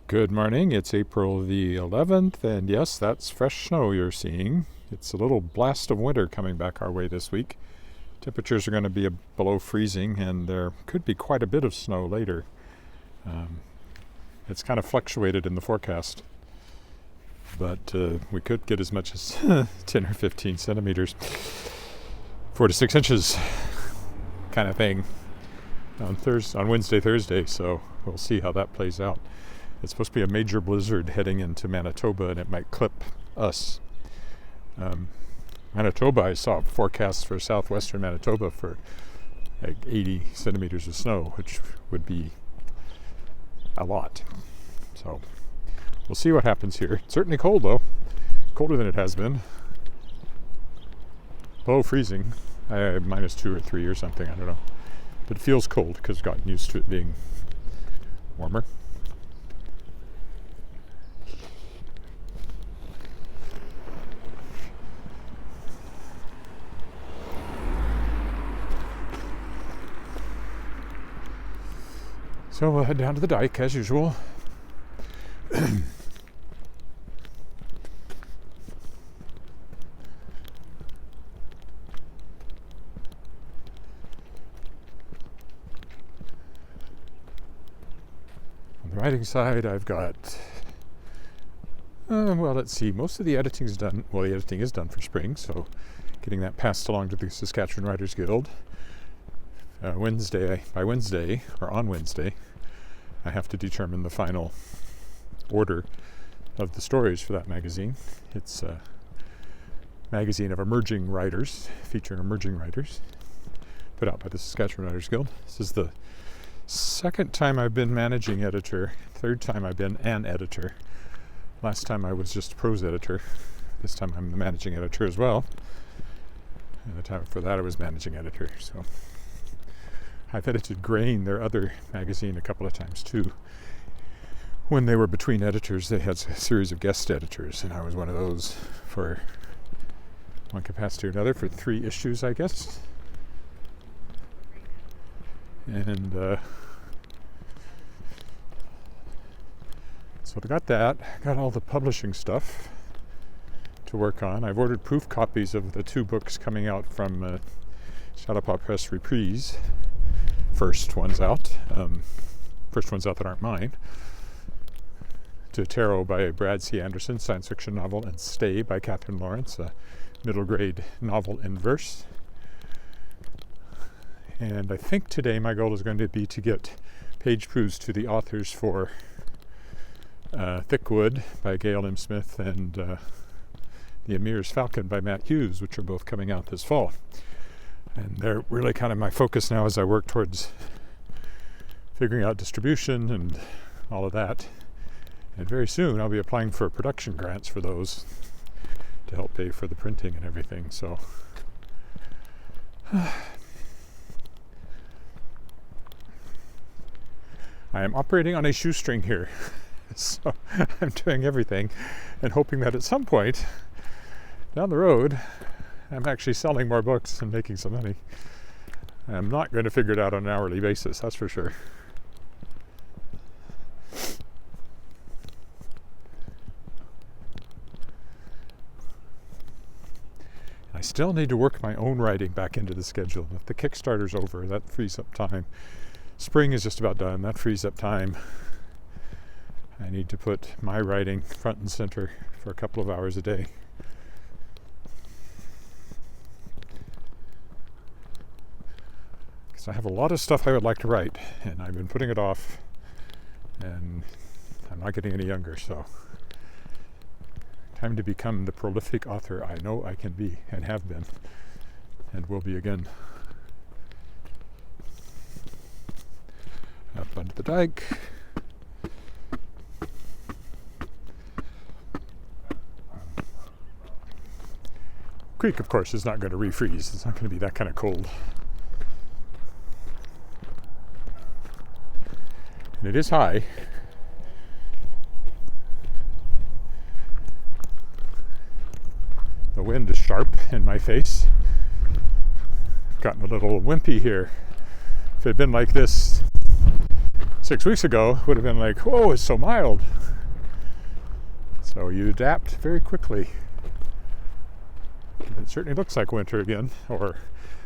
Good morning, it's April the 11th, and yes, that's fresh snow you're seeing. It's a little blast of winter coming back our way this week. Temperatures are going to be below freezing, and there could be quite a bit of snow later. It's kind of fluctuated in the forecast, but we could get as much as 10 or 15 centimeters, 4 to 6 inches kind of thing on Wednesday, Thursday, so we'll see how that plays out. It's supposed to be a major blizzard heading into Manitoba, and it might clip us. Manitoba, I saw forecasts for southwestern Manitoba for like 80 centimeters of snow, which would be a lot. So we'll see what happens here. It's certainly cold though, colder than it has been. Below freezing, minus 2 or 3 or something, I don't know. But it feels cold because I've gotten used to it being warmer. So we'll head down to the dike as usual. On the writing side, I've got, let's see, most of the editing's done. Well, the editing is done for spring, so getting that passed along to the Saskatchewan Writers Guild. On Wednesday, I have to determine the final order of the stories for that magazine. It's a magazine of emerging writers, featuring emerging writers, put out by the Saskatchewan Writers Guild. This is the second time I've been managing editor, third time I've been an editor. Last time I was just a prose editor. This time I'm the managing editor as well. And the time before that I was managing editor, so I've edited Grain, their other magazine, a couple of times too. When they were between editors, they had a series of guest editors, and I was one of those for one capacity or another for 3 issues, I guess. And so I got that. I got all the publishing stuff to work on. I've ordered proof copies of the 2 books coming out from Shadowpaw Press Reprise. First ones out that aren't mine. To Tarot by Brad C. Anderson, science fiction novel, and Stay by Catherine Lawrence, a middle grade novel in verse. And I think today my goal is going to be to get page proofs to the authors for Thickwood by Gail M. Smith and The Emir's Falcon by Matt Hughes, which are both coming out this fall. And they're really kind of my focus now as I work towards figuring out distribution and all of that. And very soon I'll be applying for production grants for those to help pay for the printing and everything. So I am operating on a shoestring here. So I'm doing everything and hoping that at some point down the road I'm actually selling more books and making some money. I'm not going to figure it out on an hourly basis, that's for sure. I still need to work my own writing back into the schedule. If the Kickstarter's over, that frees up time. Spring is just about done, that frees up time. I need to put my writing front and center for a couple of hours a day. I have a lot of stuff I would like to write, and I've been putting it off, and I'm not getting any younger, so time to become the prolific author I know I can be, and have been, and will be again. Up onto the dike. Creek, of course, is not going to refreeze. It's not going to be that kind of cold. And it is high. The wind is sharp in my face. I've gotten a little wimpy here. If it had been like this 6 weeks ago would have been like, whoa, it's so mild. So you adapt very quickly. It certainly looks like winter again, or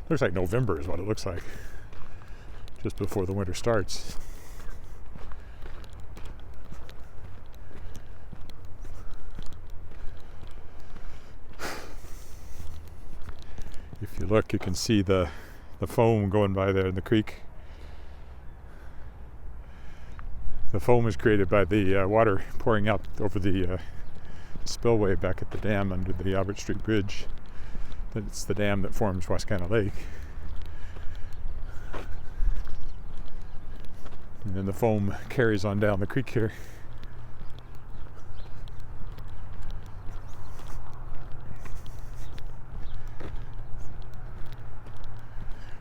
looks like November is what it looks like, just before the winter starts. If you look, you can see the foam going by there in the creek. The foam is created by the water pouring out over the spillway back at the dam under the Albert Street Bridge. It's the dam that forms Wascana Lake. And then the foam carries on down the creek here.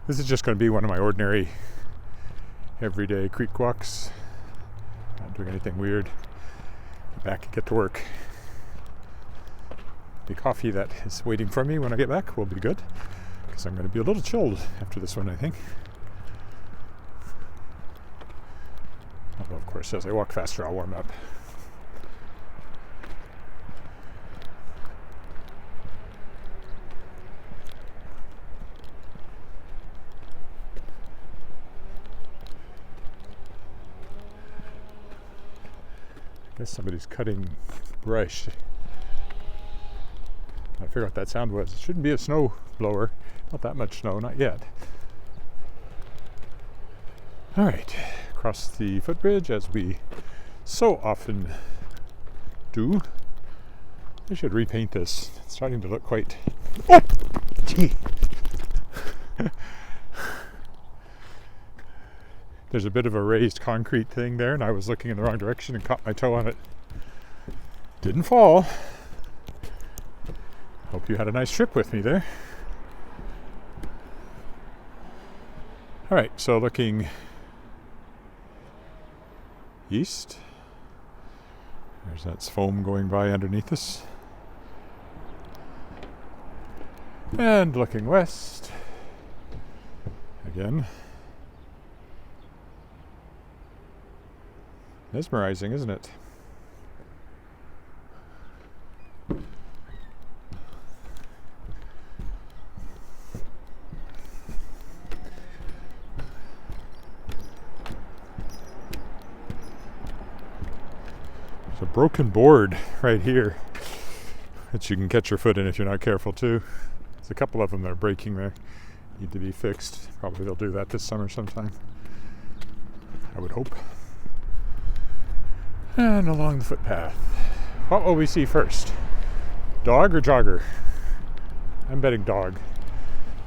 This is just going to be one of my ordinary everyday creek walks. Not doing anything weird. Get back and get to work. The coffee that is waiting for me when I get back will be good, because I'm going to be a little chilled after this one, I think. Although, of course, as I walk faster, I'll warm up. I guess somebody's cutting brush. I figured out what that sound was. It shouldn't be a snow blower. Not that much snow, not yet. All right, across the footbridge as we so often do. I should repaint this. It's starting to look quite... Oh! Gee! There's a bit of a raised concrete thing there, and I was looking in the wrong direction and caught my toe on it. Didn't fall. Hope you had a nice trip with me there. All right, so looking east. There's that foam going by underneath us. And looking west. Again. Mesmerizing, isn't it? There's a broken board right here that you can catch your foot in if you're not careful too. There's a couple of them that are breaking there. Need to be fixed. Probably they'll do that this summer sometime, I would hope. And along the footpath. What will we see first? Dog or jogger? I'm betting dog.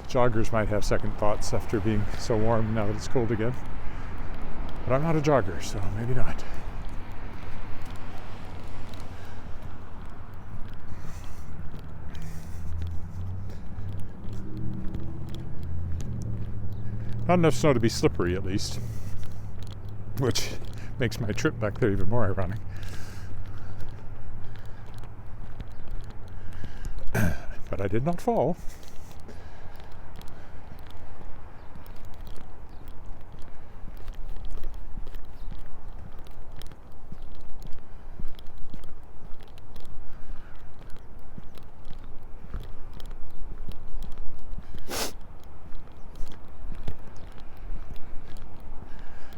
Joggers might have second thoughts after being so warm now that it's cold again. But I'm not a jogger, so maybe not. Not enough snow to be slippery, at least. Which makes my trip back there even more ironic. But I did not fall.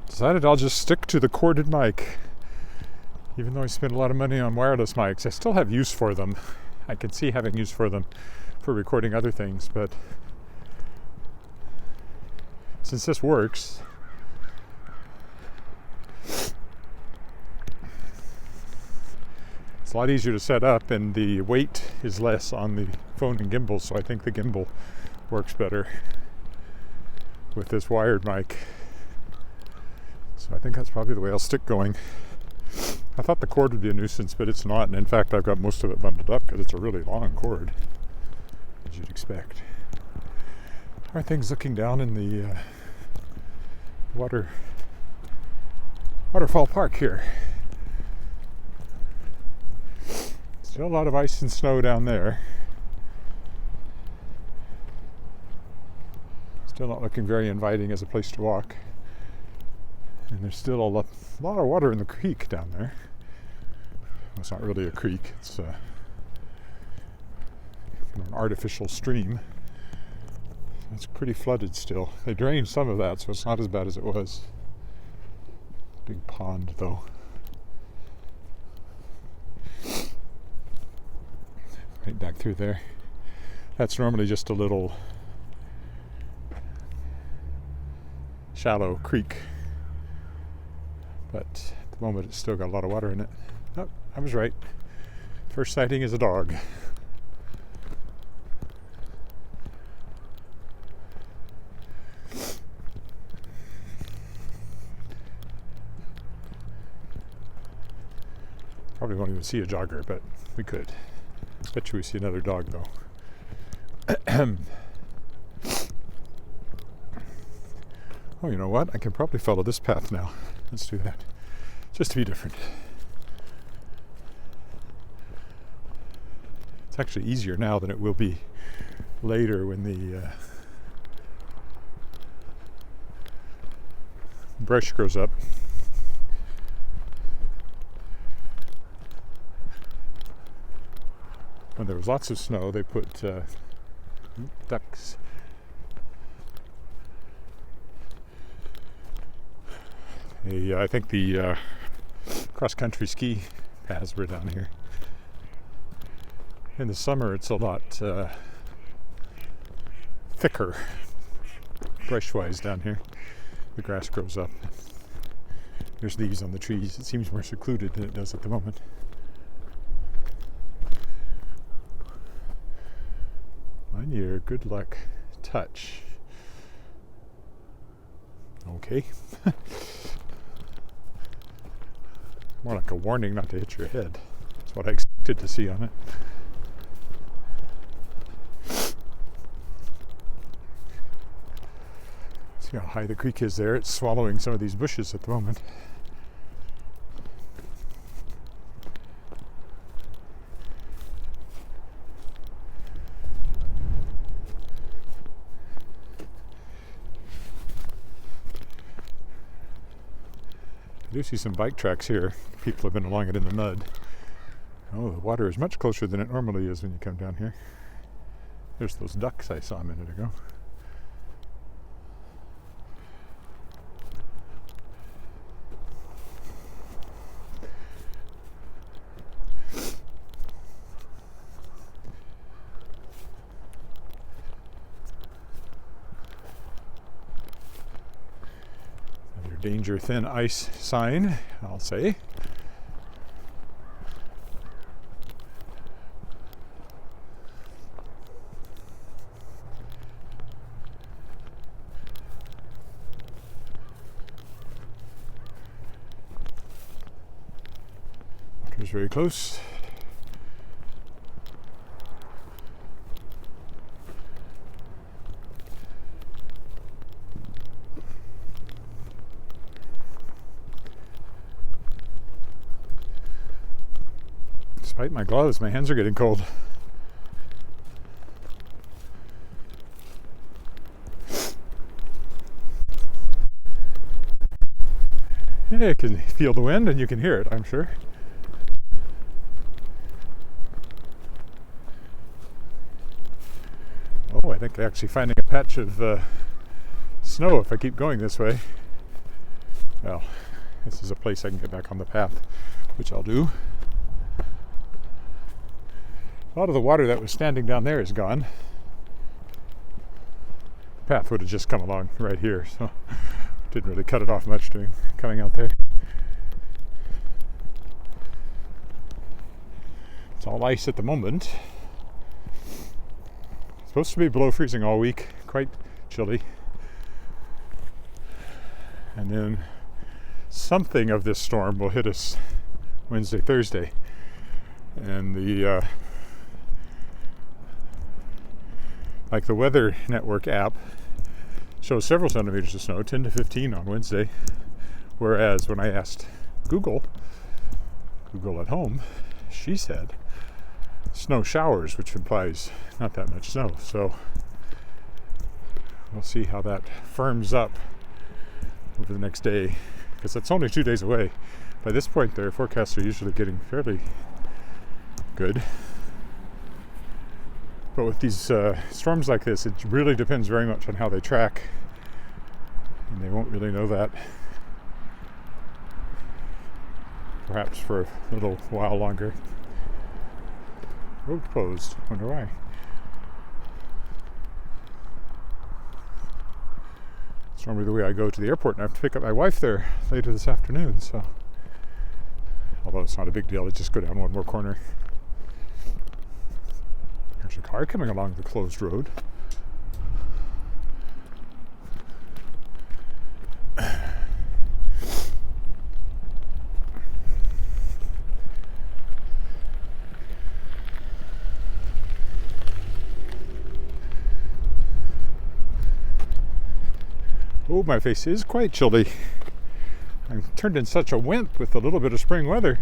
Decided I'll just stick to the corded mic. Even though I spend a lot of money on wireless mics, I still have use for them. I can see having use for them for recording other things, but since this works, it's a lot easier to set up and the weight is less on the phone and gimbal, so I think the gimbal works better with this wired mic. So I think that's probably the way I'll stick going. I thought the cord would be a nuisance, but it's not. And in fact, I've got most of it bundled up because it's a really long cord, as you'd expect. How are things looking down in the waterfall park here? Still a lot of ice and snow down there. Still not looking very inviting as a place to walk. And there's still a lot of water in the creek down there. Well, it's not really a creek, it's an artificial stream. It's pretty flooded still. They drained some of that, so it's not as bad as it was. Big pond, though. Right back through there. That's normally just a little shallow creek, but at the moment it's still got a lot of water in it. Oh, I was right. First sighting is a dog. Probably won't even see a jogger, but we could. Bet you we see another dog, though. Oh, you know what? I can probably follow this path now. Let's do that. Just to be different. It's actually easier now than it will be later when the brush grows up. When there was lots of snow, they put ducks. I think the cross-country ski paths were down here. In the summer, it's a lot thicker, brush-wise down here. The grass grows up. There's leaves on the trees. It seems more secluded than it does at the moment. 1 year, good luck, touch. Okay. More like a warning not to hit your head. That's what I expected to see on it. See how high the creek is there. It's swallowing some of these bushes at the moment. I do see some bike tracks here. People have been along it in the mud. Oh, the water is much closer than it normally is when you come down here. There's those ducks I saw a minute ago. Danger thin ice sign, I'll say. Water's very close. Despite my gloves, my hands are getting cold. Yeah, you can feel the wind and you can hear it, I'm sure. Oh, I think I'm actually finding a patch of snow if I keep going this way. Well, this is a place I can get back on the path, which I'll do. A lot of the water that was standing down there is gone. The path would have just come along right here, so didn't really cut it off much coming out there. It's all ice at the moment. It's supposed to be below freezing all week, quite chilly. And then something of this storm will hit us Wednesday, Thursday. And the the Weather Network app shows several centimeters of snow, 10 to 15 on Wednesday. Whereas when I asked Google at home, she said snow showers, which implies not that much snow. So we'll see how that firms up over the next day. because it's only 2 days away. By this point, their forecasts are usually getting fairly good. But with these storms like this, it really depends very much on how they track, and they won't really know that perhaps for a little while longer. Road closed. Wonder why. It's normally the way I go to the airport, and I have to pick up my wife there later this afternoon, so although it's not a big deal, I just go down one more corner. There's a car coming along the closed road. Oh, my face is quite chilly. I'm turned in such a wimp with a little bit of spring weather.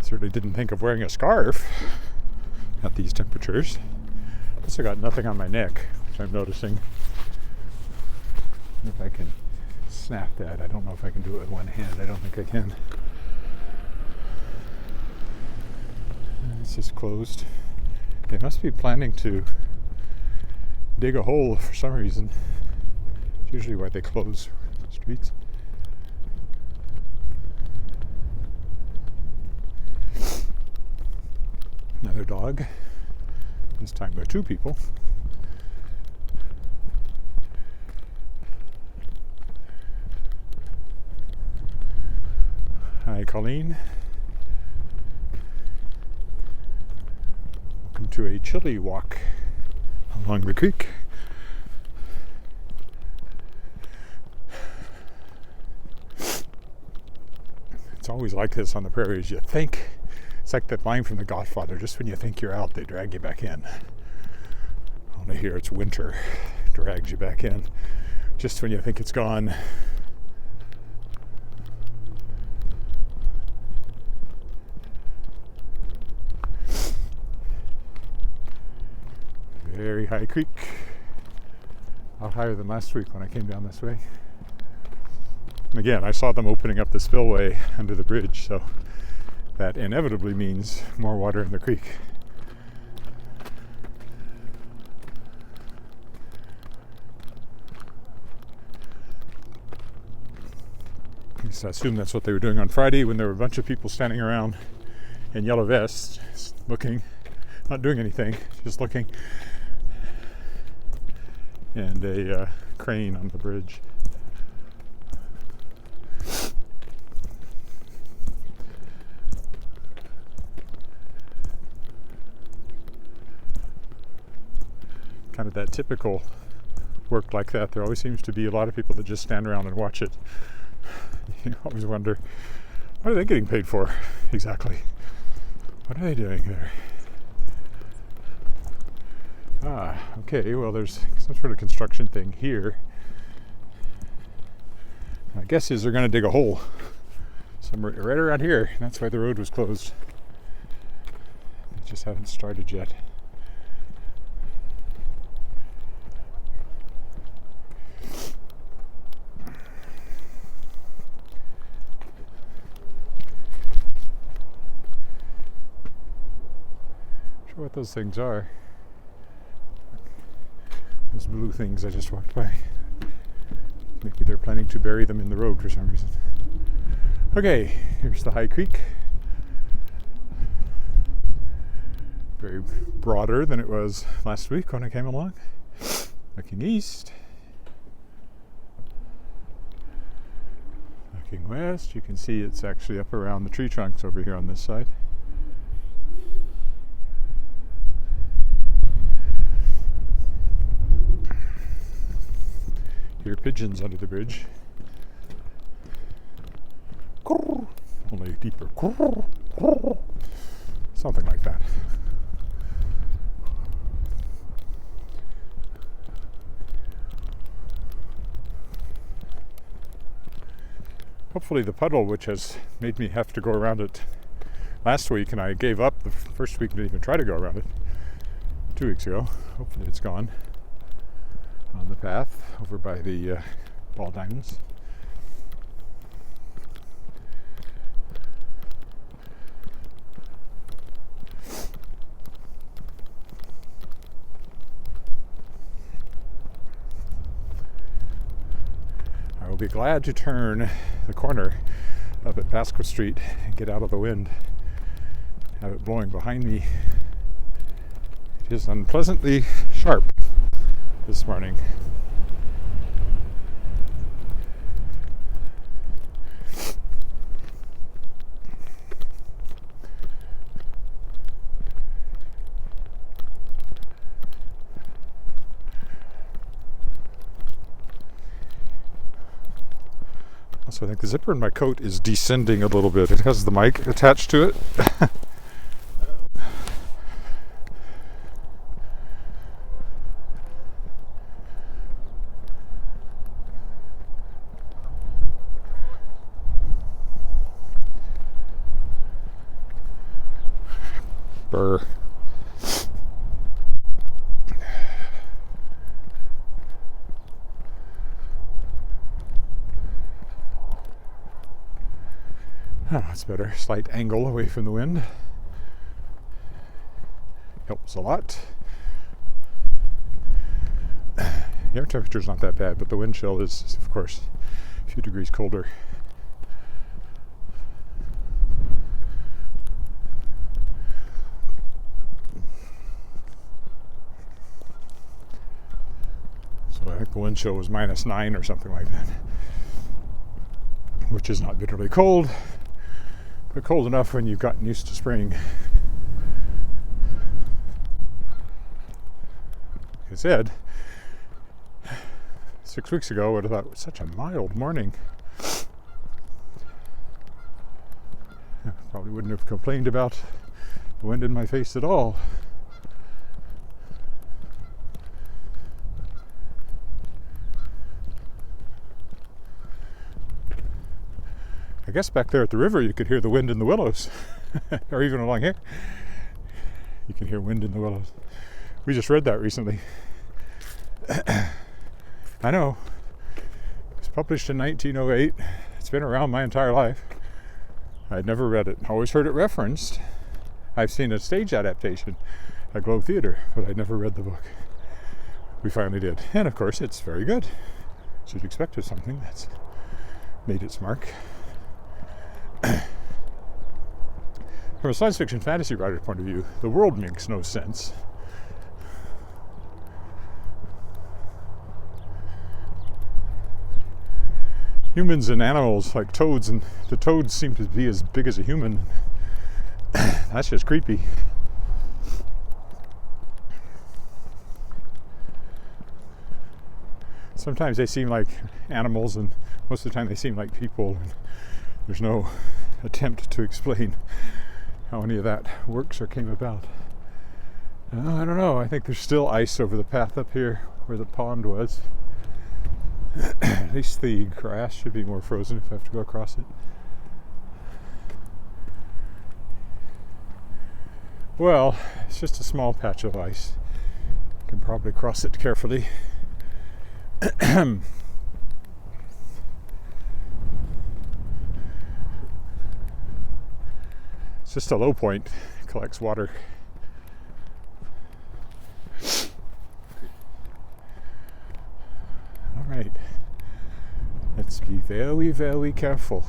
Certainly didn't think of wearing a scarf at these temperatures. Plus I got nothing on my neck, which I'm noticing. If I can snap that. I don't know if I can do it with one hand. I don't think I can. It's just closed. They must be planning to dig a hole for some reason. It's usually why they close streets. Another dog. This time by 2 people. Hi, Colleen. Welcome to a chilly walk along the creek. It's always like this on the prairies. You think, it's like that line from The Godfather, just when you think you're out, they drag you back in. Only here it's winter, drags you back in. Just when you think it's gone, very high creek, a lot higher than last week when I came down this way. And again, I saw them opening up the spillway under the bridge, so that inevitably means more water in the creek. I guess I assume that's what they were doing on Friday when there were a bunch of people standing around in yellow vests looking, not doing anything, just looking. And a crane on the bridge. Kind of that typical work like that. There always seems to be a lot of people that just stand around and watch it. You always wonder, what are they getting paid for exactly? What are they doing there? Okay, well there's some sort of construction thing here. My guess is they're going to dig a hole somewhere right around here. That's why the road was closed. They just haven't started yet. Not sure what those things are. Those blue things I just walked by. Maybe they're planning to bury them in the road for some reason. Okay, here's the high creek. Very broader than it was last week when I came along. Looking east. Looking west, you can see it's actually up around the tree trunks over here on this side. Hear pigeons under the bridge. Only deeper. Something like that. Hopefully the puddle, which has made me have to go around it last week, and I gave up the first week, didn't even try to go around it 2 weeks ago. Hopefully it's gone on the path over by the ball diamonds. I will be glad to turn the corner up at Pasco Street and get out of the wind, have it blowing behind me. It is unpleasantly sharp this morning. Also, I think the zipper in my coat is descending a little bit. It has the mic attached to it. Burr. Oh, that's better. Slight angle away from the wind. Helps a lot. The air temperature's not that bad, but the wind chill is, of course, a few degrees colder. So I think the wind chill was -9 or something like that, which is not bitterly cold, but cold enough when you've gotten used to spring. Like I said, 6 weeks ago, I would have thought it was such a mild morning. I probably wouldn't have complained about the wind in my face at all. I guess back there at the river you could hear the wind in the willows, or even along here. You can hear wind in the willows. We just read that recently. I know. It was published in 1908. It's been around my entire life. I'd never read it. Always heard it referenced. I've seen a stage adaptation at Globe Theatre, but I'd never read the book. We finally did. And of course, it's very good. So you'd expect of something that's made its mark. From a science fiction fantasy writer's point of view, the world makes no sense. Humans and animals, like toads, and the toads seem to be as big as a human. That's just creepy. Sometimes they seem like animals, and most of the time they seem like people. There's no attempt to explain how any of that works or came about. I don't know. I think there's still ice over the path up here where the pond was. At least the grass should be more frozen if I have to go across it. Well, it's just a small patch of ice. I can probably cross it carefully. It's just a low point. It collects water. All right. Let's be very, very careful.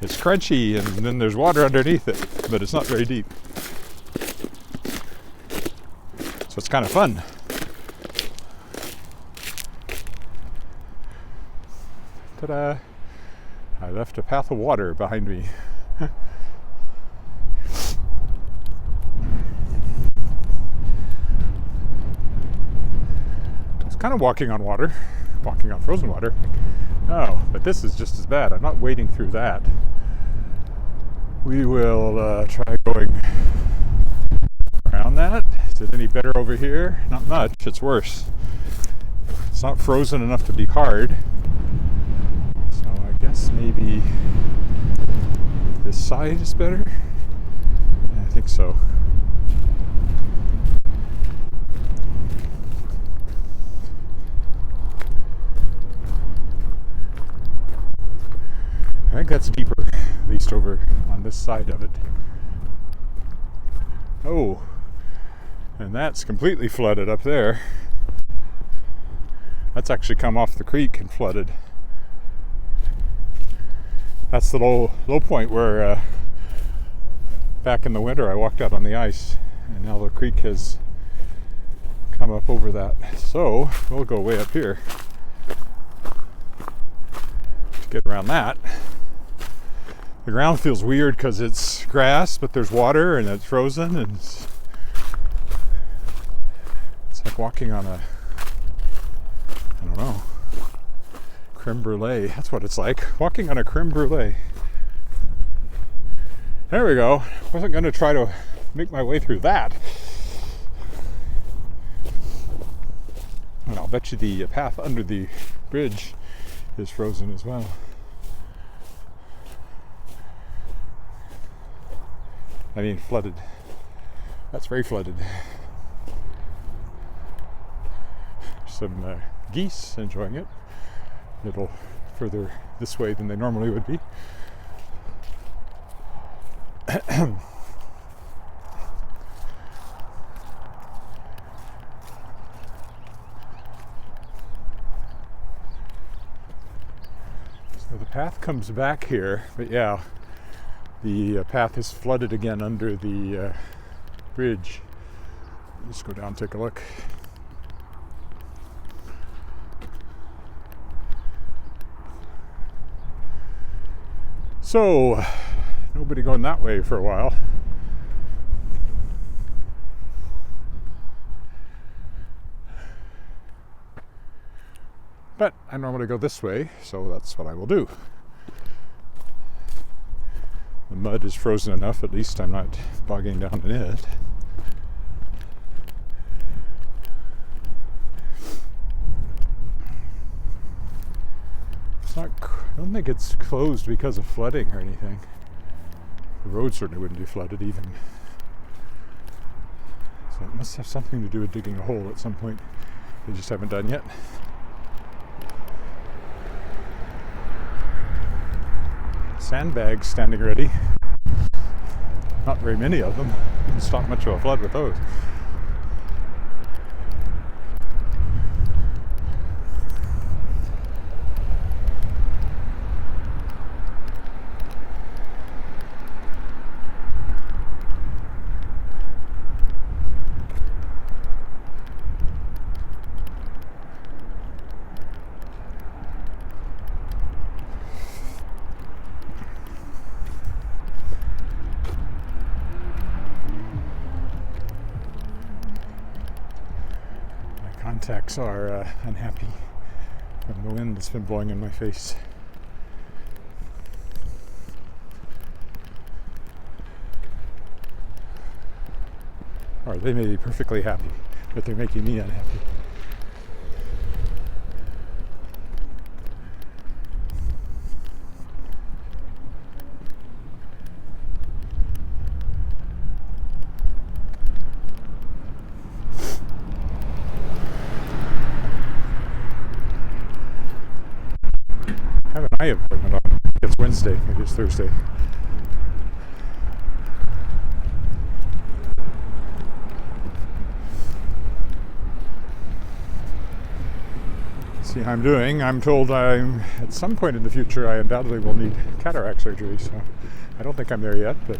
It's crunchy, and then there's water underneath it, but it's not very deep. So it's kind of fun. Ta-da! I left a path of water behind me. I was kind of walking on water, walking on frozen water. Oh, but this is just as bad. I'm not wading through that. We will try going around that. Is it any better over here? Not much, it's worse. It's not frozen enough to be hard. So I guess maybe this side is better? Yeah, I think so. I think that's deeper, at least over on this side of it. Oh, and that's completely flooded up there. That's actually come off the creek and flooded. That's the low point where back in the winter I walked out on the ice, and now the creek has come up over that. So we'll go way up here to get around that. The ground feels weird because it's grass, but there's water and it's frozen, and it's like walking on a, I don't know, creme brulee. That's what it's like, walking on a creme brulee. There we go. Wasn't going to try to make my way through that. And I'll bet you the path under the bridge is frozen as well. I mean, flooded. That's very flooded. Some geese enjoying it. A little further this way than they normally would be. So the path comes back here, but yeah, the path is flooded again under the bridge. Let's go down and take a look. So, nobody going that way for a while. But I normally go this way, so that's what I will do. The mud is frozen enough, at least I'm not bogging down in it. It's not, I don't think it's closed because of flooding or anything. The road certainly wouldn't be flooded even. So it must have something to do with digging a hole at some point. They just haven't done yet. Sandbags standing ready. Not very many of them. Didn't stop much of a flood with those. Contacts are unhappy from the wind that's been blowing in my face. Or they may be perfectly happy, but they're making me unhappy. I have an eye appointment on. It's Wednesday, maybe it's Thursday. See how I'm doing. I'm told I'm at some point in the future I undoubtedly will need cataract surgery, so I don't think I'm there yet, but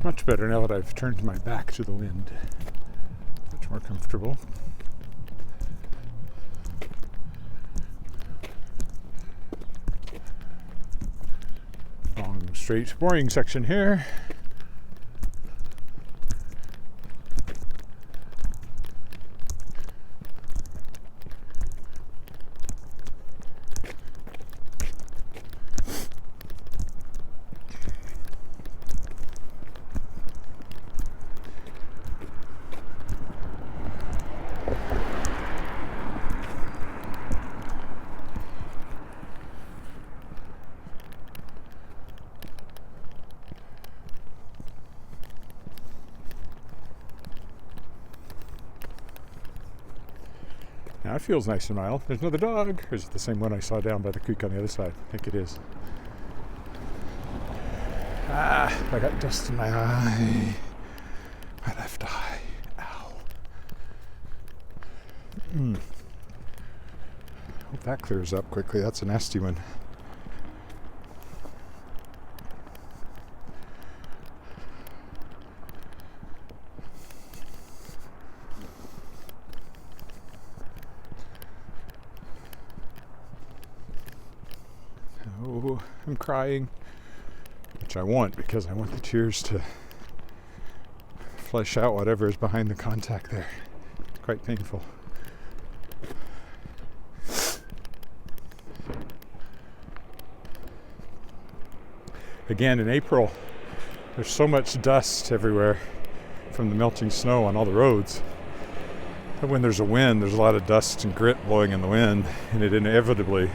much better now that I've turned my back to the wind. Much more comfortable. Long, straight, boring section here. That feels nice and mild. There's another dog. Or is it the same one I saw down by the creek on the other side? I think it is. I got dust in my eye. My left eye. Ow. Hope that clears up quickly. That's a nasty one. Oh, I'm crying, which I want because I want the tears to flesh out whatever is behind the contact there. It's quite painful. Again, in April, there's so much dust everywhere from the melting snow on all the roads. And when there's a wind, there's a lot of dust and grit blowing in the wind, and it inevitably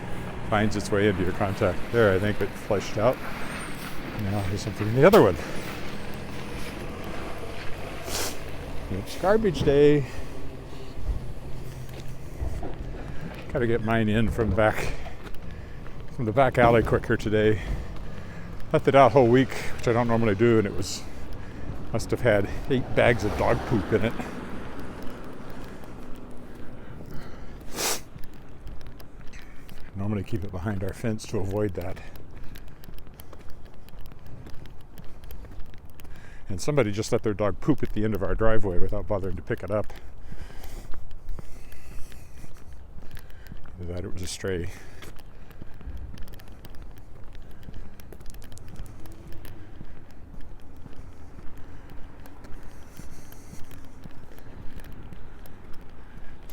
finds its way into your contact. There, I think it fleshed out. Now there's something in the other one. It's garbage day. Gotta get mine in from the back alley quicker today. Left it out whole week, which I don't normally do, and it must have had 8 bags of dog poop in it. Normally keep it behind our fence to avoid that. And somebody just let their dog poop at the end of our driveway without bothering to pick it up. Either that or it was a stray.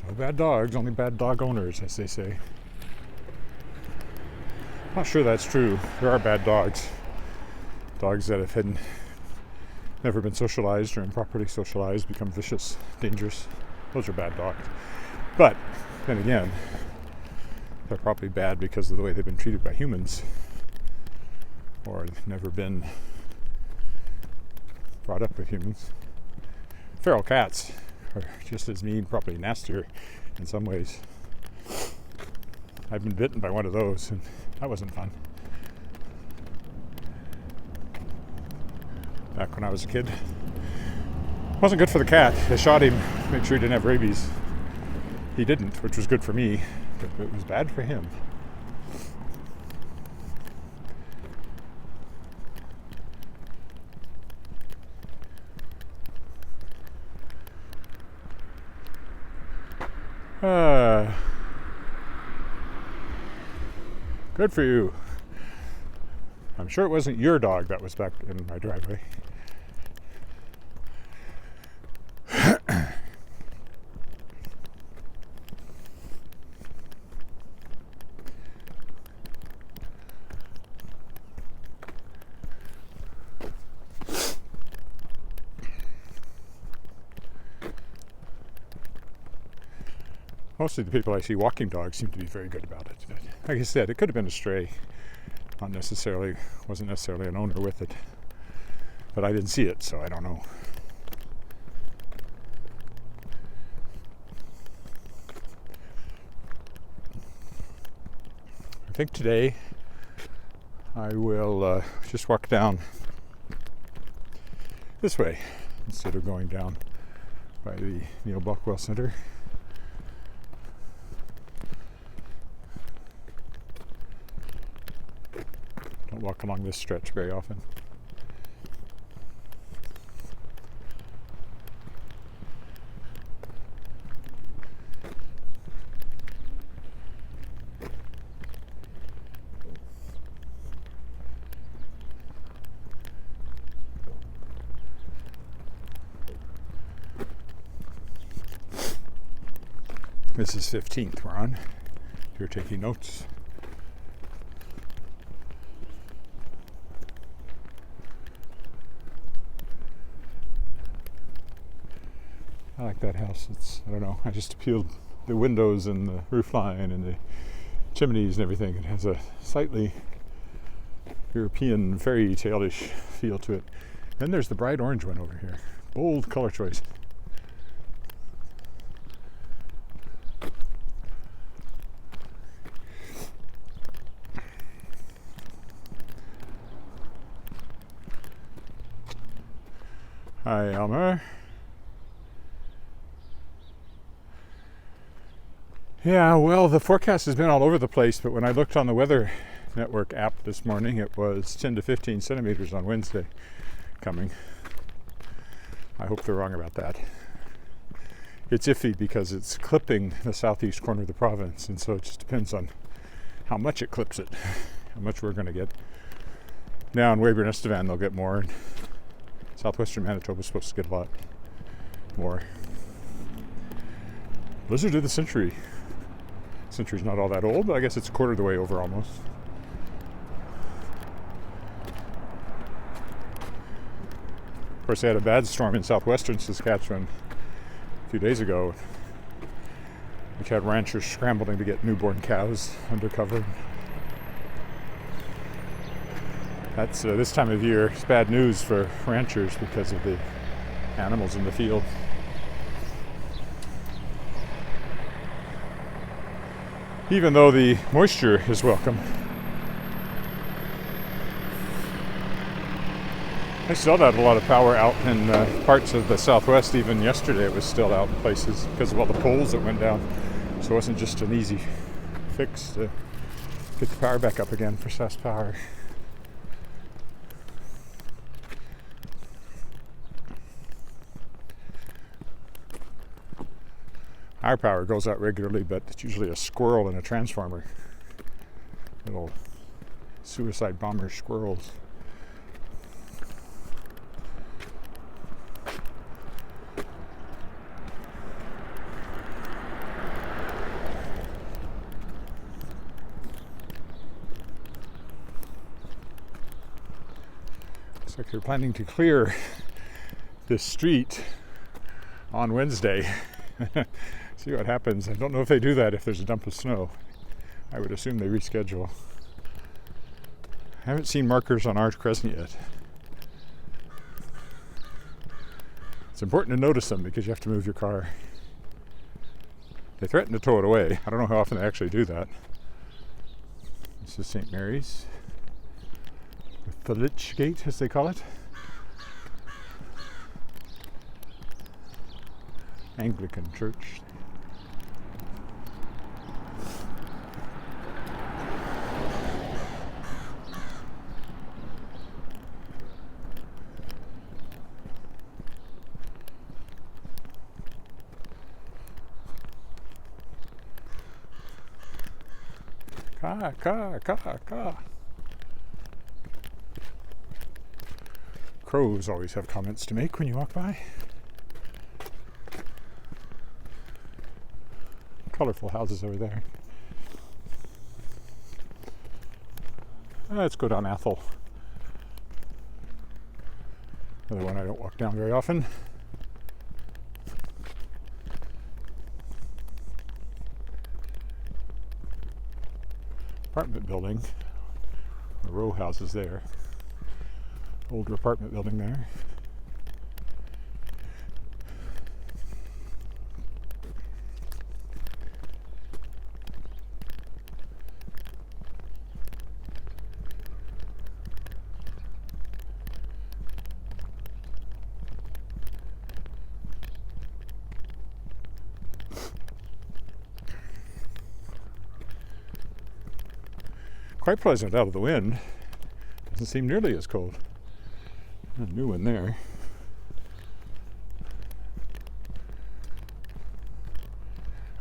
No bad dogs, only bad dog owners, as they say. Not sure that's true. There are bad dogs. Dogs that have never been socialized or improperly socialized become vicious, dangerous. Those are bad dogs. But then again, they're probably bad because of the way they've been treated by humans, or they've never been brought up with humans. Feral cats are just as mean, probably nastier in some ways. I've been bitten by one of those, and that wasn't fun. Back when I was a kid. Wasn't good for the cat. They shot him to make sure he didn't have rabies. He didn't, which was good for me, but it was bad for him. Good for you. I'm sure it wasn't your dog that was back in my driveway. Mostly the people I see walking dogs seem to be very good about it. But like I said, it could have been a stray. Wasn't necessarily an owner with it. But I didn't see it, so I don't know. I think today I will just walk down this way instead of going down by the Neil Buckwell Center. Don't walk along this stretch very often. This is 15th we're on. If you're taking notes. I like that house. I don't know, I just peeled the windows and the roof line and the chimneys and everything. It has a slightly European fairy tale-ish feel to it. Then there's the bright orange one over here. Bold color choice. Hi, Elmer. Yeah, well, the forecast has been all over the place, but when I looked on the Weather Network app this morning, it was 10 to 15 centimeters on Wednesday coming. I hope they're wrong about that. It's iffy because it's clipping the southeast corner of the province, and so it just depends on how much it clips it, how much we're going to get. Now in Weyburn Estevan, they'll get more, and southwestern Manitoba is supposed to get a lot more. Blizzard of the century. Century's not all that old, but I guess it's a quarter of the way over almost. Of course, they had a bad storm in southwestern Saskatchewan a few days ago, which had ranchers scrambling to get newborn cows under cover. That's this time of year, it's bad news for ranchers because of the animals in the field. Even though the moisture is welcome. I still had a lot of power out in parts of the southwest. Even yesterday it was still out in places because of all the poles that went down. So it wasn't just an easy fix to get the power back up again for Sask Power. Our power goes out regularly, but it's usually a squirrel in a transformer. Little suicide bomber squirrels. Looks like they're planning to clear this street on Wednesday. See what happens. I don't know if they do that if there's a dump of snow. I would assume they reschedule. I haven't seen markers on our crescent yet. It's important to notice them because you have to move your car. They threaten to tow it away. I don't know how often they actually do that. This is St. Mary's, with the Lich Gate, as they call it. Anglican Church. Ka. Crows always have comments to make when you walk by. Colorful houses over there. Let's go down Athol. Another one I don't walk down very often. Apartment building. A row houses there. Older apartment building there. Quite pleasant out of the wind. Doesn't seem nearly as cold. A new one there.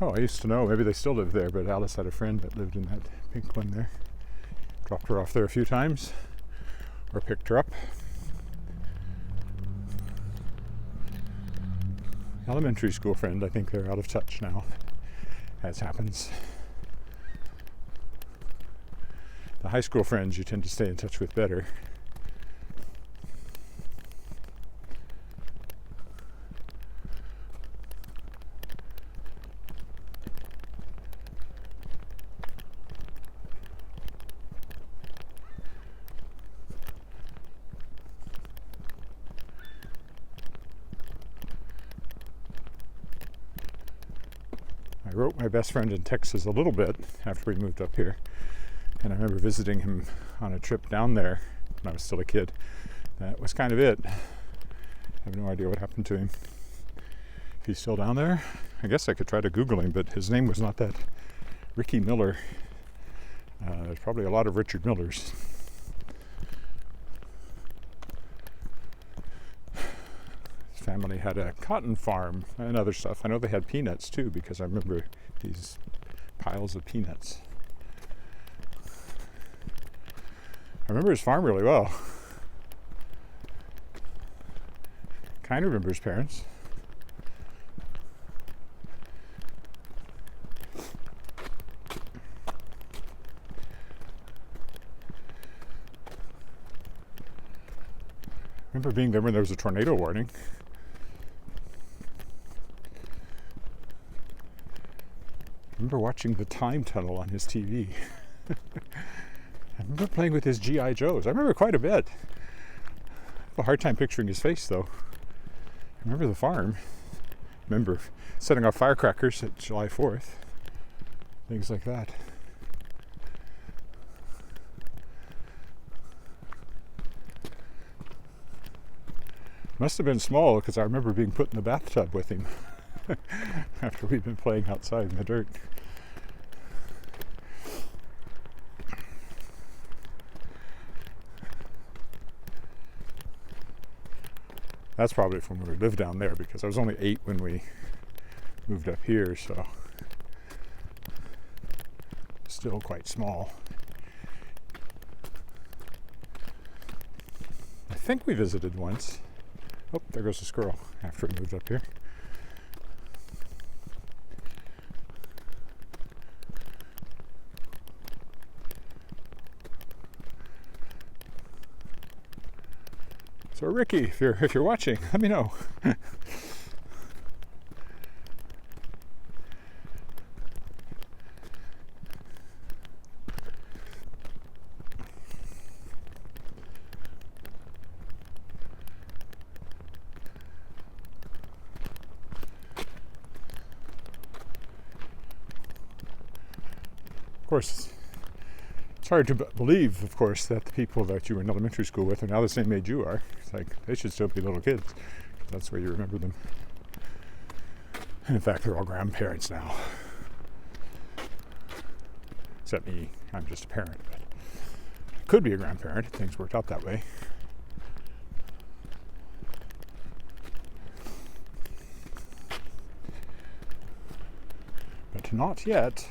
Oh, I used to know, maybe they still live there, but Alice had a friend that lived in that pink one there. Dropped her off there a few times, or picked her up. Elementary school friend, I think they're out of touch now, as happens. The high school friends you tend to stay in touch with better. I wrote my best friend in Texas a little bit after we moved up here. And I remember visiting him on a trip down there when I was still a kid. That was kind of it. have no idea what happened to him. If he's still down there, I guess I could try to Google him, but his name was not that Ricky Miller. There's probably a lot of Richard Millers. His family had a cotton farm and other stuff. I know they had peanuts too, because I remember these piles of peanuts. I remember his farm really well. Kind of remember his parents. I remember being there when there was a tornado warning. I remember watching the time tunnel on his TV. I remember playing with his G.I. Joes. I remember quite a bit. I have a hard time picturing his face, though. I remember the farm. I remember setting off firecrackers at July 4th. Things like that. Must have been small, because I remember being put in the bathtub with him after we'd been playing outside in the dirt. That's probably from when we lived down there, because I was only 8 when we moved up here, so still quite small. I think we visited once. Oh, there goes the squirrel after we moved up here. So Ricky, if you're watching, let me know. Of course, it's hard to believe, of course, that the people that you were in elementary school with are now the same age you are. It's like, they should still be little kids. That's the way you remember them. And in fact, they're all grandparents now. Except me, I'm just a parent. But I could be a grandparent if things worked out that way. But not yet.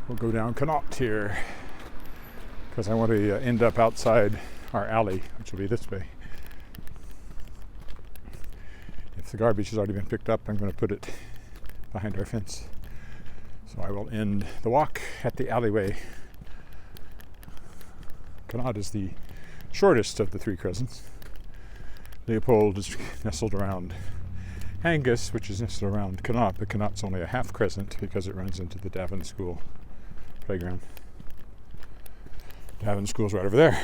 We'll go down Connaught here, because I want to end up outside our alley, which will be this way. If the garbage has already been picked up, I'm going to put it behind our fence. So I will end the walk at the alleyway. Connaught is the shortest of the 3 crescents. Leopold is nestled around Angus, which is nestled around Connaught, but Connaught's only a half crescent because it runs into the Davin School playground. Davin School's right over there.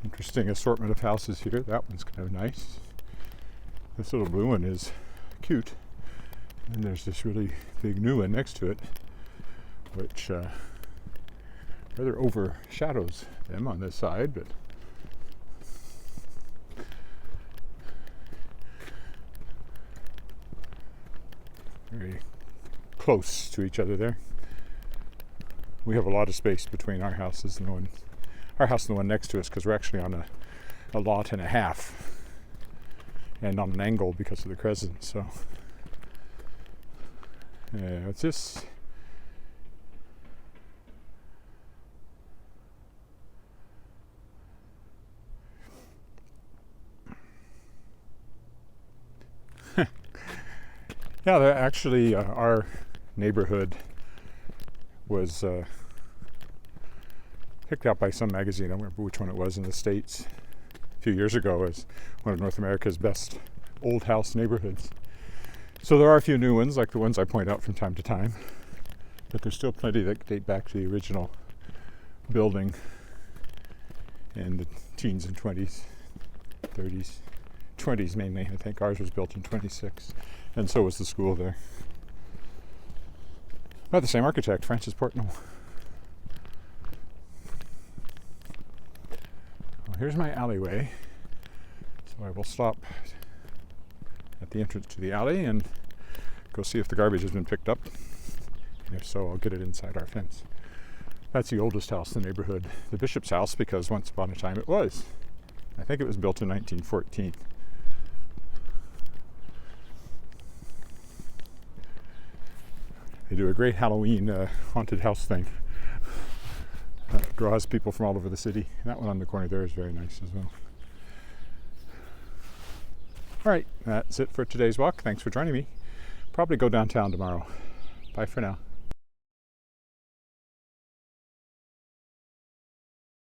Interesting assortment of houses here. That one's kind of nice. This little blue one is cute. And there's this really big new one next to it, which rather overshadows them on this side, but very close to each other there. We have a lot of space between our houses and our house and the one next to us, because we're actually on a lot and a half and on an angle because of the crescent. So yeah, it's just yeah, actually our neighborhood was picked out by some magazine. I don't remember which one it was in the States a few years ago as one of North America's best old house neighborhoods. So there are a few new ones, like the ones I point out from time to time, but there's still plenty that date back to the original building in the teens and 20s, 30s, 20s mainly. I think ours was built in 26, and so was the school there. By the same architect, Francis Portnoy. Well, here's my alleyway, so I will stop at the entrance to the alley and go see if the garbage has been picked up, and if so, I'll get it inside our fence. That's the oldest house in the neighborhood, the Bishop's house, because once upon a time it was. I think it was built in 1914. They do a great Halloween haunted house thing. Draws people from all over the city. And that one on the corner there is very nice as well. All right, that's it for today's walk. Thanks for joining me. Probably go downtown tomorrow. Bye for now.